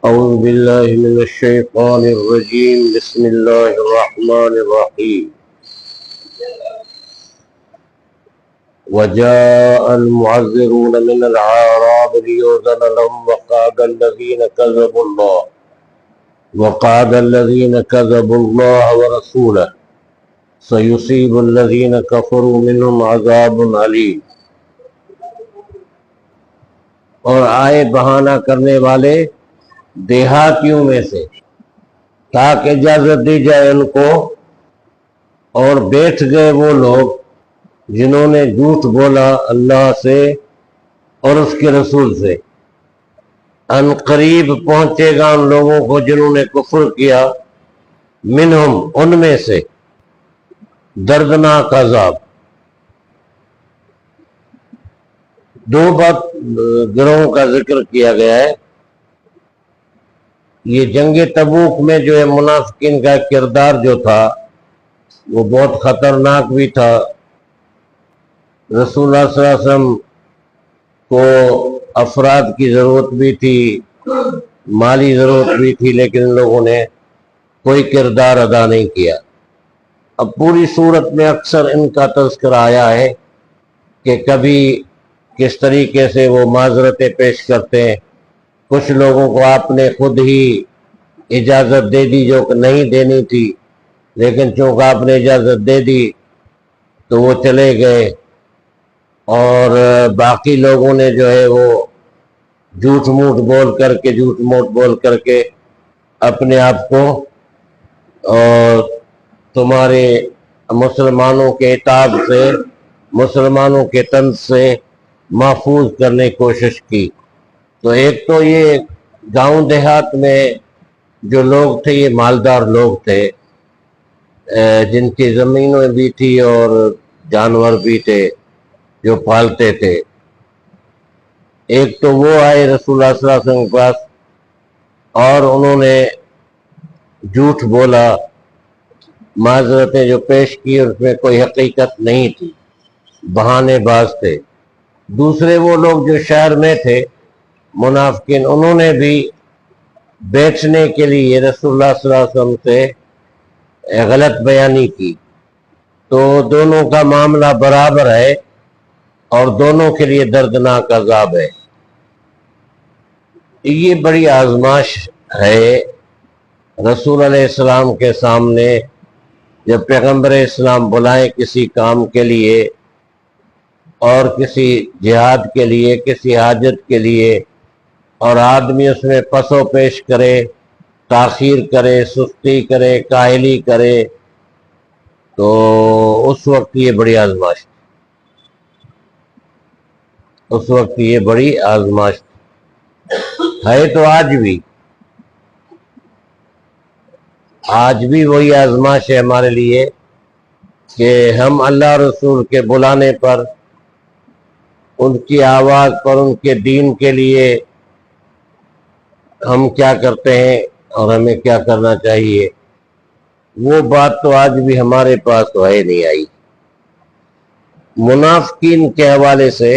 أعوذ بالله من الشيطان الرجيم بسم الله الرحمن الرحيم وجاء المعذرون من الأعراب ليؤذن لهم وقعد الذين كذبوا الله ورسوله سيصيب الذين كفروا منهم عذاب عليم۔ اور آئے بہانہ کرنے والے دیہاتیوں میں سے تاکہ اجازت دی جائے ان کو، اور بیٹھ گئے وہ لوگ جنہوں نے جھوٹ بولا اللہ سے اور اس کے رسول سے۔ ان قریب پہنچے گا ان لوگوں کو جنہوں نے کفر کیا، منہم ان میں سے، دردناک عذاب۔ دو گروہوں کا ذکر کیا گیا ہے۔ یہ جنگ تبوک میں جو ہے منافقین کا کردار جو تھا وہ بہت خطرناک بھی تھا۔ رسول اللہ صلی اللہ علیہ وسلم کو افراد کی ضرورت بھی تھی، مالی ضرورت بھی تھی، لیکن ان لوگوں نے کوئی کردار ادا نہیں کیا۔ اب پوری صورت میں اکثر ان کا تذکرہ آیا ہے کہ کبھی کس طریقے سے وہ معذرتیں پیش کرتے ہیں۔ کچھ لوگوں کو آپ نے خود ہی اجازت دے دی جو کہ نہیں دینی تھی، لیکن چونکہ آپ نے اجازت دے دی تو وہ چلے گئے، اور باقی لوگوں نے جو ہے وہ جھوٹ موٹ بول کر کے اپنے آپ کو اور تمہارے مسلمانوں کے عتاب سے، مسلمانوں کے طنز سے محفوظ کرنے کی کوشش کی۔ تو ایک تو یہ گاؤں دیہات میں جو لوگ تھے یہ مالدار لوگ تھے، جن کی زمینیں بھی تھی اور جانور بھی تھے جو پالتے تھے۔ ایک تو وہ آئے رسول اللہ صلی اللہ علیہ وسلم کے پاس اور انہوں نے جھوٹ بولا، معذرتیں جو پیش کی اس میں کوئی حقیقت نہیں تھی، بہانے باز تھے۔ دوسرے وہ لوگ جو شہر میں تھے منافقین، انہوں نے بھی بیچنے کے لیے رسول اللہ صلی اللہ علیہ وسلم سے غلط بیانی کی۔ تو دونوں کا معاملہ برابر ہے اور دونوں کے لیے دردناک عذاب ہے۔ یہ بڑی آزمائش ہے رسول علیہ السلام کے سامنے، جب پیغمبر اسلام بلائیں کسی کام کے لیے اور کسی جہاد کے لیے، کسی حاجت کے لیے، اور آدمی اس میں پس و پیش کرے، تاخیر کرے، سستی کرے، کاہلی کرے، تو اس وقت یہ بڑی آزمائش ہے۔ تو آج بھی وہی آزمائش ہے ہمارے لیے کہ ہم اللہ رسول کے بلانے پر، ان کی آواز پر، ان کے دین کے لیے ہم کیا کرتے ہیں اور ہمیں کیا کرنا چاہیے، وہ بات تو آج بھی ہمارے پاس تو ہے نہیں آئی۔ منافقین کے حوالے سے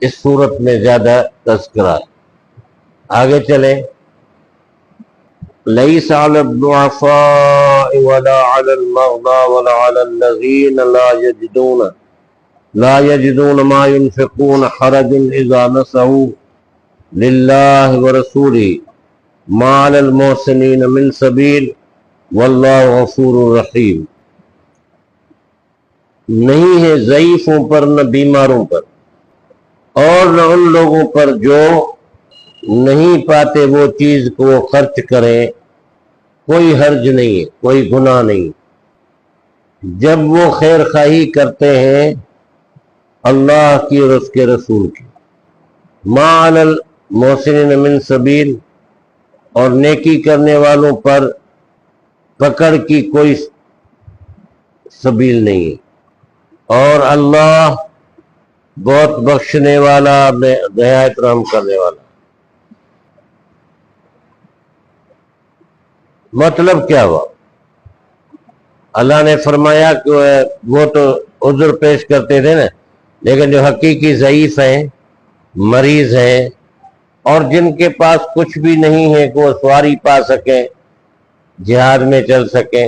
اس صورت میں زیادہ تذکرہ ہے۔ آگے چلیں۔ لَيْسَ عَلَى الضُّعَفَاءِ وَلَا عَلَى الْمَرْضَى وَلَا عَلَى الَّذِينَ لا يجدون ما ينفقون حرج إذا نصحوا لله ورسوله ما على المحسنين من سبيل والله غفور رحيم۔ نہیں ہے ضعیفوں پر، نہ بیماروں پر، اور نہ ان لوگوں پر جو نہیں پاتے وہ چیز کو وہ خرچ کریں، کوئی حرج نہیں ہے، کوئی گناہ نہیں جب وہ خیر خواہی کرتے ہیں اللہ کی اور اس کے رسول کی۔ ما علی المحسنین من سبیل، اور نیکی کرنے والوں پر پکڑ کی کوئی سبیل نہیں ہے، اور اللہ بہت بخشنے والا، نہایت رحم کرنے والا۔ مطلب کیا ہوا؟ اللہ نے فرمایا کہ وہ تو عذر پیش کرتے تھے نا، لیکن جو حقیقی ضعیف ہیں، مریض ہیں اور جن کے پاس کچھ بھی نہیں ہے کہ وہ سواری پا سکیں، جہاد میں چل سکیں،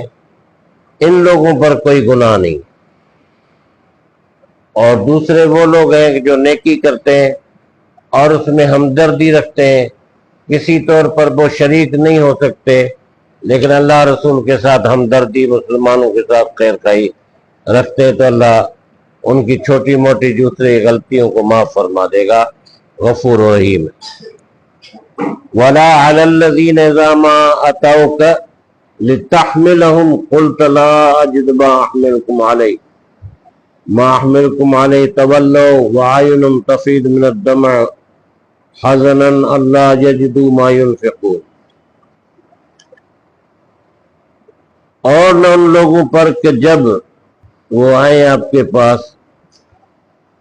ان لوگوں پر کوئی گناہ نہیں۔ اور دوسرے وہ لوگ ہیں کہ جو نیکی کرتے ہیں اور اس میں ہمدردی رکھتے ہیں، کسی طور پر وہ شریک نہیں ہو سکتے لیکن اللہ رسول کے ساتھ ہمدردی، مسلمانوں کے ساتھ خیر خواہی رکھتے ہیں، تو اللہ ان کی چھوٹی موٹی دوسری غلطیوں کو معاف فرما دے گا، غفور و رحیم۔ وَلَا عَلَى الَّذِينَ إِذَا مَا أَتَوْكَ لِتَحْمِلَهُمْ قُلْتَ لَا أَجِدُ مَا أَحْمِلُكُمْ عَلَيْهِ تَوَلَّوْا وَأَعْيُنُهُمْ تَفِيضُ مِنَ الدَّمْعِ حَزَنًا أَلَّا يَجِدُوا مَا يُنْفِقُونَ۔ اور نہ ان لوگوں پر کہ جب وہ آئیں آپ کے پاس،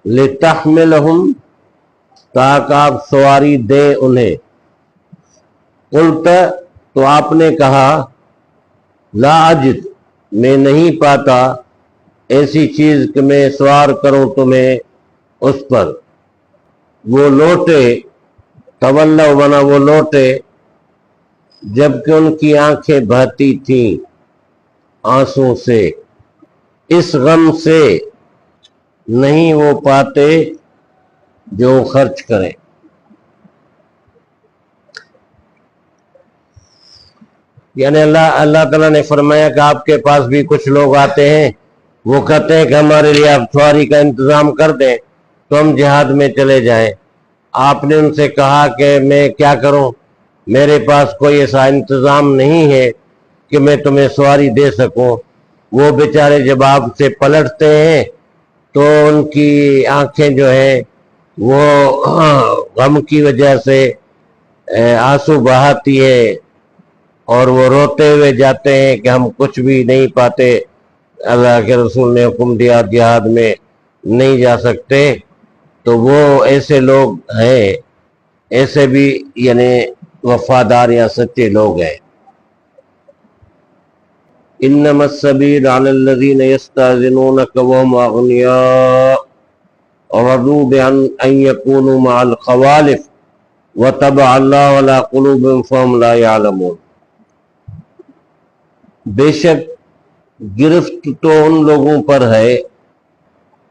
لِتَحْمِلَهُمْ تاکہ آپ سواری دیں انہیں، قلت تو آپ نے کہا، لا اجد میں نہیں پاتا ایسی چیز کہ میں سوار کروں تمہیں اس پر۔ وہ لوٹے، تولوا بنا وہ لوٹے، جبکہ ان کی آنکھیں بہتی تھیں آنسوں سے، اس غم سے نہیں وہ پاتے جو خرچ کریں۔ یعنی اللہ تعالیٰ نے فرمایا کہ آپ کے پاس بھی کچھ لوگ آتے ہیں، وہ کہتے ہیں کہ ہمارے لیے آپ سواری کا انتظام کر دیں تو ہم جہاد میں چلے جائیں۔ آپ نے ان سے کہا کہ میں کیا کروں، میرے پاس کوئی ایسا انتظام نہیں ہے کہ میں تمہیں سواری دے سکوں۔ وہ بیچارے جب آپ سے پلٹتے ہیں تو ان کی آنکھیں جو ہیں وہ غم کی وجہ سے آنسو بہاتی ہے اور وہ روتے ہوئے جاتے ہیں کہ ہم کچھ بھی نہیں پاتے، اللہ کے رسول نے حکم دیا جہاد میں نہیں جا سکتے۔ تو وہ ایسے لوگ ہیں، ایسے بھی یعنی وفادار یا سچے لوگ ہیں۔ انما السبیل علی الذین یستأذنونک وهم اغنیاء رضوا بأن یکونوا مع الخوالف وطبع اللہ علی قلوبهم فهم لا يعلمون۔ بے شک گرفت تو ان لوگوں پر ہے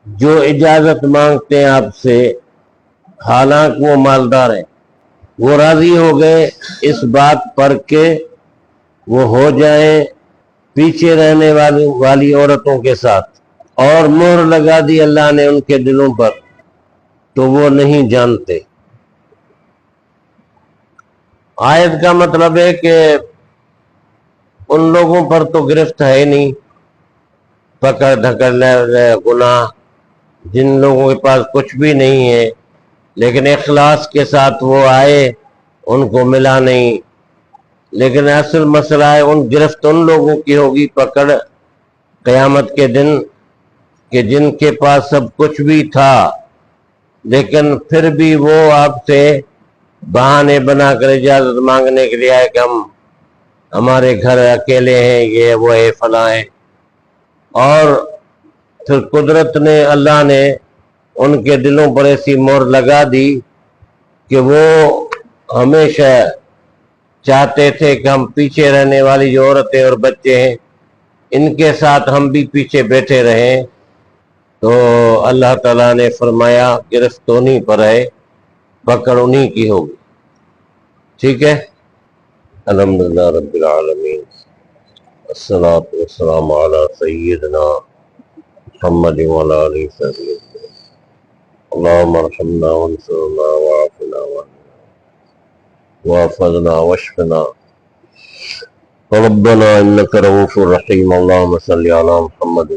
جو اجازت مانگتے ہیں آپ سے حالانکہ وہ مالدار ہیں، وہ راضی ہو گئے اس بات پر کہ وہ ہو جائیں پیچھے رہنے والی عورتوں کے ساتھ، اور مہر لگا دی اللہ نے ان کے دلوں پر تو وہ نہیں جانتے۔ آیت کا مطلب ہے کہ ان لوگوں پر تو گرفت ہے نہیں، پکڑ دھکڑ گناہ، جن لوگوں کے پاس کچھ بھی نہیں ہے لیکن اخلاص کے ساتھ وہ آئے، ان کو ملا نہیں۔ لیکن اصل مسئلہ ہے گرفت ان لوگوں کی ہوگی پکڑ قیامت کے دن کہ جن کے پاس سب کچھ بھی تھا لیکن پھر بھی وہ آپ سے بہانے بنا کر اجازت مانگنے کے لیے آئے کہ ہمارے گھر اکیلے ہیں، یہ وہ ہے فلاں ہے، اور پھر قدرت نے اللہ نے ان کے دلوں پر ایسی مہر لگا دی کہ وہ ہمیشہ چاہتے تھے کہ ہم پیچھے رہنے والی جو عورتیں اور بچے ہیں ان کے ساتھ ہم بھی پیچھے بیٹھے رہیں۔ تو اللہ تعالیٰ نے فرمایا گرفت انہی پر ہے، پکڑ انہی کی ہوگی۔ ٹھیک ہے، الحمدللہ رب العالمین، الصلاۃ والسلام علی سیدنا محمد وعلی آلہ وصحبہ، اللہم ارحمنا وانصرنا وعافنا واحفظنا واشفنا ربنا انک رؤوف رحیم، اللہم صلی علی محمد